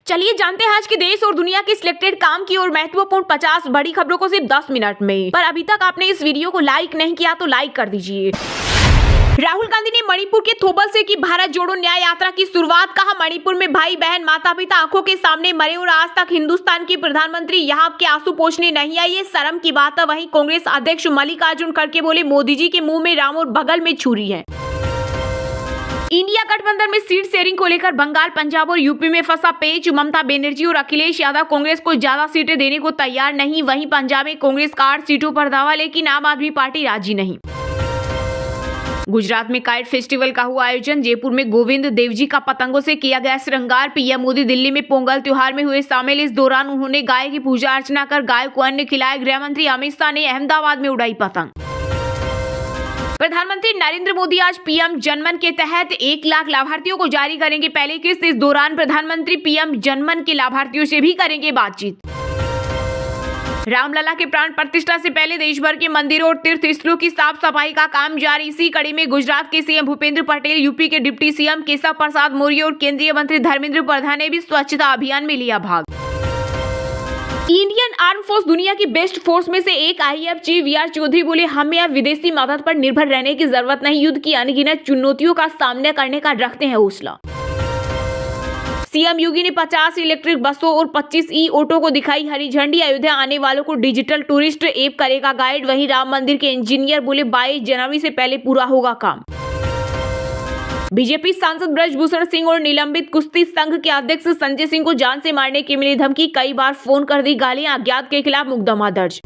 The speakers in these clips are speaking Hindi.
चलिए जानते हैं आज के देश और दुनिया की सिलेक्टेड काम की और महत्वपूर्ण 50 बड़ी खबरों को सिर्फ 10 मिनट में। पर अभी तक आपने इस वीडियो को लाइक नहीं किया तो लाइक कर दीजिए। राहुल गांधी ने मणिपुर के थोबल से की भारत जोड़ो न्याय यात्रा की शुरुआत। कहा, मणिपुर में भाई बहन माता पिता आंखों के सामने मरे और आज तक हिंदुस्तान की प्रधानमंत्री यहाँ के आंसू पोंछने नहीं आई, ये शर्म की बात है। वहीं कांग्रेस अध्यक्ष मल्लिकार्जुन खड़गे बोले, मोदी जी के मुंह में राम और बगल में छुरी है। इंडिया गठबंधन में सीट शेयरिंग को लेकर बंगाल, पंजाब और यूपी में फंसा पेच। ममता बनर्जी और अखिलेश यादव कांग्रेस को ज्यादा सीटें देने को तैयार नहीं। वहीं पंजाब में कांग्रेस का 8 सीटों पर दावा, लेकिन आम आदमी पार्टी राजी नहीं। गुजरात में काइट फेस्टिवल का हुआ आयोजन। जयपुर में गोविंद देव जी का पतंगों से किया गया श्रृंगार। पीएम मोदी दिल्ली में पोंगल त्योहार में हुए शामिल। इस दौरान उन्होंने गाय की पूजा अर्चना कर गाय को अन्न खिलाया। गृह मंत्री अमित शाह ने अहमदाबाद में उड़ाई पतंग। प्रधानमंत्री नरेंद्र मोदी आज पीएम जनमन के तहत 1 लाख लाभार्थियों को जारी करेंगे पहली किस्त। इस दौरान प्रधानमंत्री पीएम जनमन के लाभार्थियों से भी करेंगे बातचीत। रामलला के प्राण प्रतिष्ठा से पहले देश भर के मंदिरों और तीर्थ स्थलों की साफ सफाई का काम जारी। इसी कड़ी में गुजरात के सीएम भूपेंद्र पटेल, यूपी के डिप्टी सीएम केशव प्रसाद मौर्य और केंद्रीय मंत्री धर्मेंद्र प्रधान ने भी स्वच्छता अभियान में लिया भाग। इंडियन आर्म फोर्स दुनिया की बेस्ट फोर्स में से एक। आईएएफ चीफ वीआर चौधरी बोले, हमें अब विदेशी मदद पर निर्भर रहने की जरूरत नहीं। युद्ध की अनगिनत चुनौतियों का सामना करने का रखते हैं हौसला। सीएम योगी ने 50 इलेक्ट्रिक बसों और 25 ई ऑटो को दिखाई हरी झंडी। अयोध्या आने वालों को डिजिटल टूरिस्ट ऐप करेगा गाइड। वहीं राम मंदिर के इंजीनियर बोले, 22 जनवरी से पहले पूरा होगा काम। बीजेपी सांसद ब्रजभूषण सिंह और निलंबित कुश्ती संघ के अध्यक्ष संजय सिंह को जान से मारने की मिली धमकी। कई बार फोन कर दी गालियां। अज्ञात के खिलाफ मुकदमा दर्ज।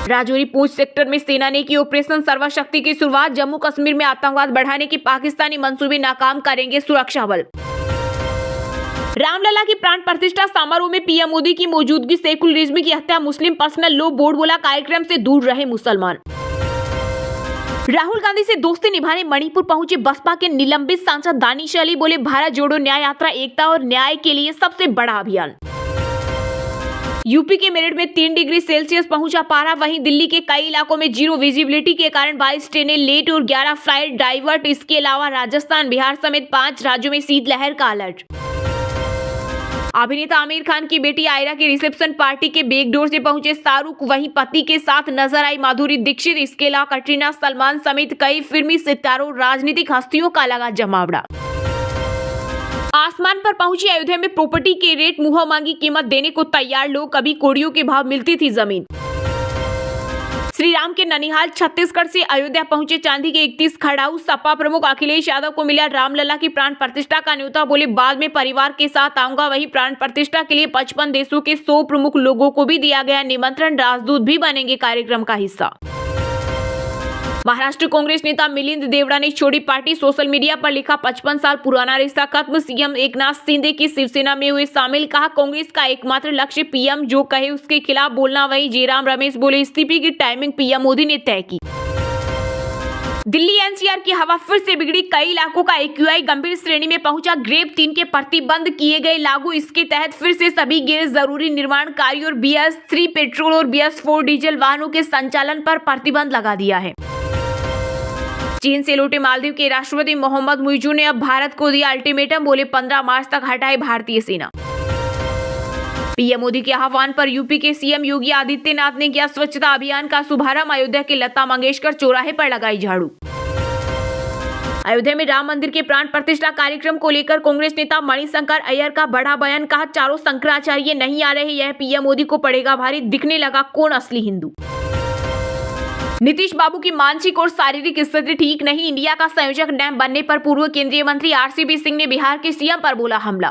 राजौरी पूंछ सेक्टर में सेना ने की ऑपरेशन सर्वशक्ति की शुरुआत। जम्मू कश्मीर में आतंकवाद बढ़ाने के पाकिस्तानी मंसूबे नाकाम करेंगे सुरक्षा बल। रामलला की प्राण प्रतिष्ठा समारोह में पीएम मोदी की मौजूदगी। शेखुल रिजवी की हत्या मुस्लिम पर्सनल लॉ बोर्ड बोला, कार्यक्रम से दूर रहे मुसलमान। राहुल गांधी से दोस्ती निभाने मणिपुर पहुंचे बसपा के निलंबित सांसद दानिश अली। बोले, भारत जोड़ो न्याय यात्रा एकता और न्याय के लिए सबसे बड़ा अभियान। यूपी के मेरठ में 3 डिग्री सेल्सियस पहुंचा पारा। वहीं दिल्ली के कई इलाकों में जीरो विजिबिलिटी के कारण 22 ट्रेनें लेट और 11 फ्लाइट डाइवर्ट। इसके अलावा राजस्थान, बिहार समेत 5 राज्यों में शीतलहर का अलर्ट। अभिनेता आमिर खान की बेटी आयरा की रिसेप्शन पार्टी के बैकडोर से पहुंचे शाहरुख। वहीं पति के साथ नजर आई माधुरी दीक्षित। इसके अलावा कटरीना, सलमान समेत कई फिल्मी सितारों, राजनीतिक हस्तियों का लगा जमावड़ा। आसमान पर पहुंची अयोध्या में प्रॉपर्टी के रेट। मुंह मांगी कीमत देने को तैयार लोग। कभी कोड़ियों के भाव मिलती थी जमीन। श्री राम के ननिहाल छत्तीसगढ़ से अयोध्या पहुंचे चांदी के 31 खड़ाऊ। सपा प्रमुख अखिलेश यादव को मिला रामलला की प्राण प्रतिष्ठा का न्योता। बोले, बाद में परिवार के साथ आऊंगा। वहीं प्राण प्रतिष्ठा के लिए 55 देशों के 100 प्रमुख लोगों को भी दिया गया निमंत्रण। राजदूत भी बनेंगे कार्यक्रम का हिस्सा। महाराष्ट्र कांग्रेस नेता मिलिंद देवड़ा ने छोड़ी पार्टी। सोशल मीडिया पर लिखा, 55 साल पुराना रिश्ता खत्म। सीएम एकनाथ शिंदे की शिवसेना में हुए शामिल। कहा, कांग्रेस का एकमात्र लक्ष्य पीएम जो कहे उसके खिलाफ बोलना। वहीं जयराम रमेश बोले, इस्तीफे की टाइमिंग पीएम मोदी ने तय की। दिल्ली एनसीआर की हवा फिर से बिगड़ी। कई इलाकों का एक्यूआई गंभीर श्रेणी में पहुंचा। ग्रेड 3 के प्रतिबंध किए गए लागू। इसके तहत फिर से सभी गैर जरूरी निर्माण कार्यों और BS3 पेट्रोल और BS4 डीजल वाहनों के संचालन पर प्रतिबंध लगा दिया है। चीन से लौटे मालदीव के राष्ट्रपति मोहम्मद मुइजू ने अब भारत को दिया अल्टीमेटम। बोले, 15 मार्च तक हटाए भारतीय सेना। पीएम मोदी के आह्वान पर यूपी के सीएम योगी आदित्यनाथ ने किया स्वच्छता अभियान का शुभारंभ। अयोध्या के लता मंगेशकर चौराहे पर लगाई झाड़ू। अयोध्या में राम मंदिर के प्राण प्रतिष्ठा कार्यक्रम को लेकर कांग्रेस नेता मणिशंकर अय्यर का बड़ा बयान। कहा, चारों शंकराचार्य नहीं आ रहे, यह पीएम मोदी को पड़ेगा भारी। दिखने लगा कौन असली हिंदू। नीतीश बाबू की मानसिक और शारीरिक स्थिति ठीक नहीं। इंडिया का संयोजक डैम बनने पर पूर्व केंद्रीय मंत्री आरसीपी सिंह ने बिहार के सीएम पर बोला हमला।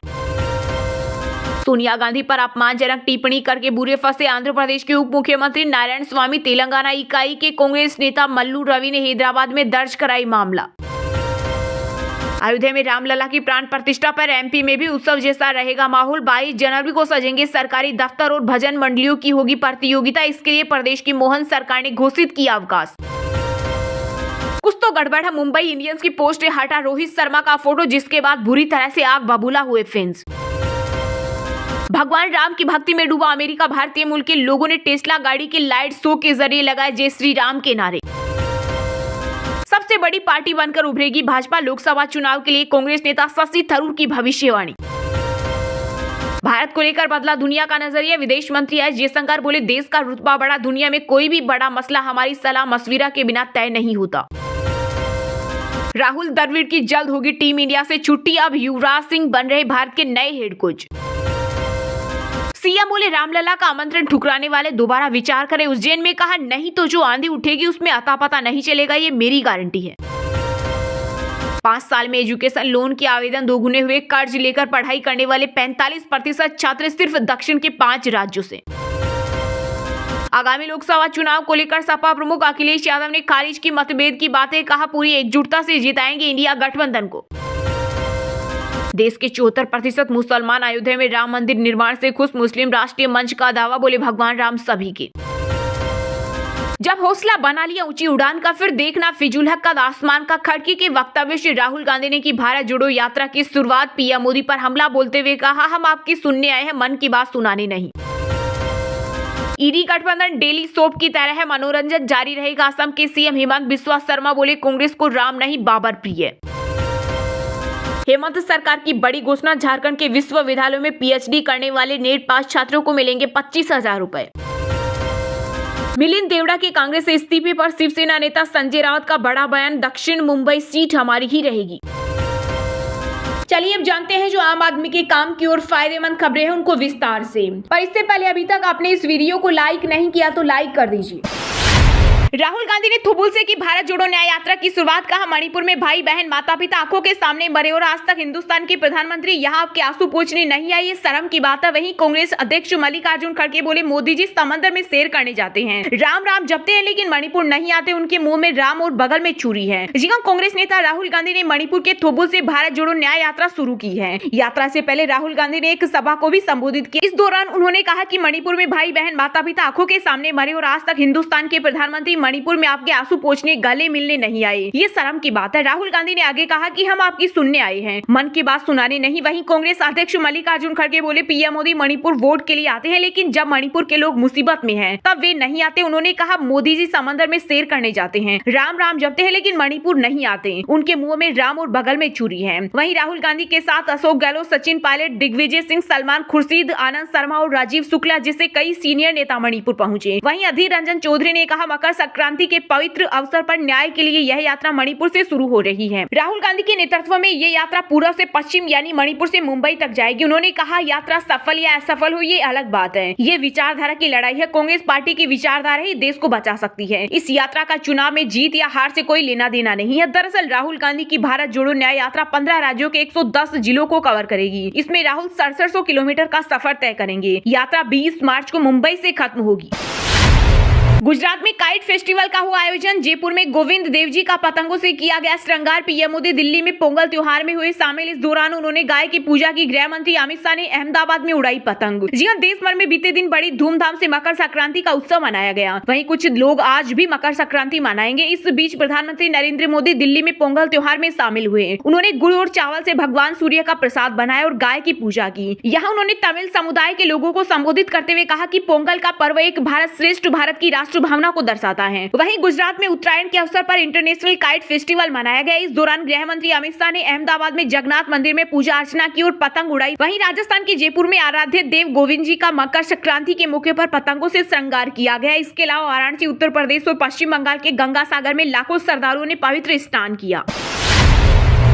सोनिया गांधी पर अपमानजनक टिप्पणी करके बुरे फंसे आंध्र प्रदेश के उप मुख्यमंत्री नारायण स्वामी। तेलंगाना इकाई के कांग्रेस नेता मल्लू रवि ने हैदराबाद में दर्ज कराई मामला। अयोध्या में रामलला की प्राण प्रतिष्ठा पर एमपी में भी उत्सव जैसा रहेगा माहौल। 22 जनवरी को सजेंगे सरकारी दफ्तर और भजन मंडलियों की होगी प्रतियोगिता। इसके लिए प्रदेश की मोहन सरकार ने घोषित किया अवकाश। कुछ तो गड़बड़ है। मुंबई इंडियंस की पोस्ट से हटा रोहित शर्मा का फोटो, जिसके बाद बुरी तरह से आग बबूला हुए फैंस। भगवान राम की भक्ति में डूबा अमेरिका। भारतीय मूल के लोगों ने टेस्ला गाड़ी के लाइट शो के जरिए लगाए जय श्री राम के नारे। सबसे बड़ी पार्टी बनकर उभरेगी भाजपा। लोकसभा चुनाव के लिए कांग्रेस नेता शशि थरूर की भविष्यवाणी। भारत को लेकर बदला दुनिया का नजरिया। विदेश मंत्री एस जयशंकर बोले, देश का रुतबा बढ़ा, दुनिया में कोई भी बड़ा मसला हमारी सलाह मशविरा के बिना तय नहीं होता। राहुल द्रविड़ की जल्द होगी टीम इंडिया से छुट्टी, अब युवराज सिंह बन रहे भारत के नए हेड कोच। सीएम बोले, रामलला का आमंत्रण ठुकराने वाले दोबारा विचार करें। उज्जैन में कहा, नहीं तो जो आंधी उठेगी उसमें अता पता नहीं चलेगा, ये मेरी गारंटी है। 5 साल में एजुकेशन लोन के आवेदन दोगुने हुए, कर्ज लेकर पढ़ाई करने वाले 45% छात्र सिर्फ दक्षिण के 5 राज्यों से। आगामी लोकसभा चुनाव को लेकर सपा प्रमुख अखिलेश यादव ने खारिज की मतभेद की बातें, कहा पूरी एकजुटता से जिताएंगे इंडिया गठबंधन को। देश के 74% मुसलमान अयोध्या में राम मंदिर निर्माण से खुश, मुस्लिम राष्ट्रीय मंच का दावा, बोले भगवान राम सभी के। जब हौसला बना लिया ऊंची उड़ान का, फिर देखना फिजूल हक का आसमान का। खड़की के वक्तव्य से राहुल गांधी ने की भारत जोड़ो यात्रा की शुरुआत। पीएम मोदी पर हमला बोलते हुए कहा, हम आपकी सुनने आए हैं, मन की बात सुनाने नहीं। ईडी गठबंधन डेली सोप की तरह है, मनोरंजन जारी रहेगा। असम के सीएम हेमंत बिस्वा शर्मा बोले, कांग्रेस को राम नहीं बाबर प्रिय। हेमंत सरकार की बड़ी घोषणा, झारखंड के विश्वविद्यालयों में पीएचडी करने वाले नेट पास छात्रों को मिलेंगे 25,000 रुपए। मिलिंद देवड़ा के कांग्रेस से इस्तीफे पर शिवसेना नेता संजय राउत का बड़ा बयान, दक्षिण मुंबई सीट हमारी ही रहेगी। चलिए अब जानते हैं जो आम आदमी के काम की और फायदेमंद खबरें हैं उनको विस्तार से। पर इससे पहले अभी तक आपने इस वीडियो को लाइक नहीं किया तो लाइक कर दीजिए। राहुल गांधी ने थुबुल से की भारत जोड़ो न्याय यात्रा की शुरुआत। कहा, मणिपुर में भाई बहन माता पिता आंखों के सामने मरे और आज तक हिंदुस्तान के प्रधानमंत्री यहाँ आपके आंसू पोंछने नहीं आए, ये शर्म की बात है। वहीं कांग्रेस अध्यक्ष मल्लिकार्जुन खड़गे बोले, मोदी जी समंदर में सैर करने जाते हैं, राम राम जपते हैं, लेकिन मणिपुर नहीं आते, उनके मुंह में राम और बगल में छुरी है। जी हां, कांग्रेस नेता राहुल गांधी ने मणिपुर के थुबुल से भारत जोड़ो न्याय यात्रा शुरू की है। यात्रा से पहले राहुल गांधी ने एक सभा को भी संबोधित किया। इस दौरान उन्होंने कहा कि मणिपुर में भाई बहन माता पिता आंखों के सामने मरे और आज तक हिंदुस्तान के प्रधानमंत्री मणिपुर में आपके आंसू पोंछने गले मिलने नहीं आए, ये शर्म की बात है। राहुल गांधी ने आगे कहा कि हम आपकी सुनने आए हैं, मन की बात सुनाने नहीं। वहीं कांग्रेस अध्यक्ष मल्लिकार्जुन खड़गे बोले, पीएम मोदी मणिपुर वोट के लिए आते हैं, लेकिन जब मणिपुर के लोग मुसीबत में हैं तब वे नहीं आते। उन्होंने कहा, मोदी जी समंदर में सैर करने जाते हैं, राम राम जपते हैं, लेकिन मणिपुर नहीं आते, उनके मुंह में राम और बगल में छुरी है। वहीं राहुल गांधी के साथ अशोक गहलोत, सचिन पायलट, दिग्विजय सिंह, सलमान खुर्शीद, आनंद शर्मा और राजीव शुक्ला जैसे कई सीनियर नेता मणिपुर पहुंचे। वहीं अधीर रंजन चौधरी ने कहा, मकर संक्रांति के पवित्र अवसर पर न्याय के लिए यह यात्रा मणिपुर से शुरू हो रही है। राहुल गांधी के नेतृत्व में ये यात्रा पूर्व से पश्चिम यानी मणिपुर से मुंबई तक जाएगी। उन्होंने कहा, यात्रा सफल या असफल हो ये अलग बात है, ये विचारधारा की लड़ाई है। कांग्रेस पार्टी की विचारधारा ही देश को बचा सकती है। इस यात्रा का चुनाव में जीत या हार से कोई लेना देना नहीं है। दरअसल राहुल गांधी की भारत जोड़ो न्याय यात्रा 15 राज्यों के 110 जिलों को कवर करेगी। इसमें राहुल 6700 किलोमीटर का सफर तय करेंगे। यात्रा 20 मार्च को मुंबई से खत्म होगी। गुजरात में काइट फेस्टिवल का हुआ आयोजन। जयपुर में गोविंद देव जी का पतंगों से किया गया श्रृंगार। पीएम मोदी दिल्ली में पोंगल त्योहार में हुए शामिल। इस दौरान उन्होंने गाय की पूजा की। गृह मंत्री अमित शाह ने अहमदाबाद में उड़ाई पतंग। जी हां, देश भर में बीते दिन बड़ी धूमधाम से मकर संक्रांति का उत्सव मनाया गया। वहीं कुछ लोग आज भी मकर संक्रांति मनाएंगे। इस बीच प्रधानमंत्री नरेंद्र मोदी दिल्ली में पोंगल त्योहार में शामिल हुए। उन्होंने गुड़ और चावल से भगवान सूर्य का प्रसाद बनाया और गाय की पूजा की। यहाँ उन्होंने तमिल समुदाय के लोगों को संबोधित करते हुए कहा कि पोंगल का पर्व एक भारत श्रेष्ठ भारत की राष्ट्र भावना को दर्शाता है। वहीं गुजरात में उत्तरायण के अवसर पर इंटरनेशनल काइट फेस्टिवल मनाया गया। इस दौरान गृह मंत्री अमित शाह ने अहमदाबाद में जगन्नाथ मंदिर में पूजा अर्चना की और पतंग उड़ाई। वहीं राजस्थान के जयपुर में आराध्य देव गोविंद जी का मकर संक्रांति के मौके पर पतंगों से श्रृंगार किया गया। इसके अलावा वाराणसी, उत्तर प्रदेश और पश्चिम बंगाल के गंगा सागर में लाखों श्रद्धालुओं ने पवित्र स्नान किया।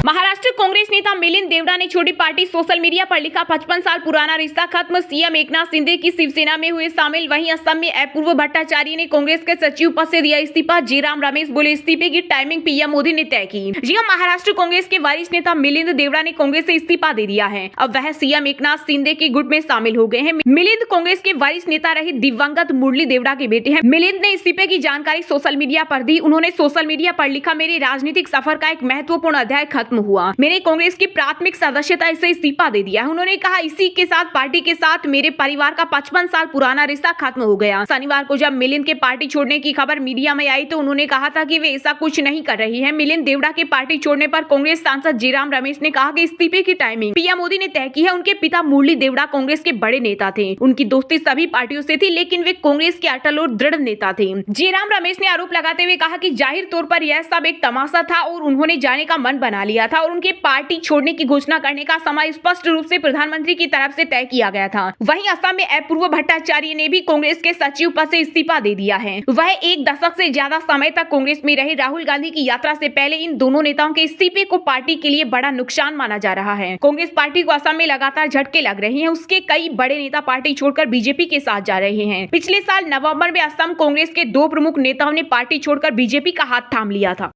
महाराष्ट्र कांग्रेस नेता मिलिंद देवड़ा ने छोटी पार्टी सोशल मीडिया पर लिखा, 55 साल पुराना रिश्ता खत्म, सीएम एकनाथ शिंदे की शिवसेना में हुए शामिल। वहीं असम में अपूर्व भट्टाचार्य ने कांग्रेस के सचिव पद से दिया इस्तीफा। जयराम रमेश बोले, इस्तीफे की टाइमिंग पीएम मोदी ने तय की। जी हां, महाराष्ट्र कांग्रेस के वरिष्ठ नेता मिलिंद देवड़ा ने कांग्रेस से इस्तीफा दे दिया है। अब वह सीएम एकनाथ शिंदे के गुट में शामिल हो गए हैं। मिलिंद कांग्रेस के वरिष्ठ नेता रहे दिवंगत मुरली देवड़ा के बेटे हैं। मिलिंद ने इस्तीफे की जानकारी सोशल मीडिया पर दी। उन्होंने सोशल मीडिया पर लिखा, मेरे राजनीतिक सफर का एक महत्वपूर्ण अध्याय खत्म हुआ। मैंने कांग्रेस की प्राथमिक सदस्यता से इस्तीफा दे दिया है। उन्होंने कहा, इसी के साथ पार्टी के साथ मेरे परिवार का 55 साल पुराना रिश्ता खत्म हो गया। शनिवार को जब मिलिंद के पार्टी छोड़ने की खबर मीडिया में आई तो उन्होंने कहा था कि वे ऐसा कुछ नहीं कर रही है। मिलिंद देवड़ा के पार्टी छोड़ने पर कांग्रेस सांसद जयराम रमेश ने कहा कि इस्तीफे की टाइमिंग पीएम मोदी ने तय की है। उनके पिता मुरली देवड़ा कांग्रेस के बड़े नेता थे। उनकी दोस्ती सभी पार्टियों से थी, लेकिन वे कांग्रेस के अटल और दृढ़ नेता थे। जयराम रमेश ने आरोप लगाते हुए कहा कि जाहिर तौर पर यह सब एक तमाशा था और उन्होंने जाने का मन बना लिया लिया था और उनके पार्टी छोड़ने की घोषणा करने का समय स्पष्ट रूप से प्रधानमंत्री की तरफ से तय किया गया था। वहीं असम में अपूर्व भट्टाचार्य ने भी कांग्रेस के सचिव पद से इस्तीफा दे दिया है। वह एक दशक से ज्यादा समय तक कांग्रेस में रहे। राहुल गांधी की यात्रा से पहले इन दोनों नेताओं के इस्तीफे को पार्टी के लिए बड़ा नुकसान माना जा रहा है। कांग्रेस पार्टी को असम में लगातार झटके लग रहे हैं। उसके कई बड़े नेता पार्टी छोड़कर बीजेपी के साथ जा रहे हैं। पिछले साल नवंबर में असम कांग्रेस के 2 प्रमुख नेताओं ने पार्टी छोड़कर बीजेपी का हाथ थाम लिया था।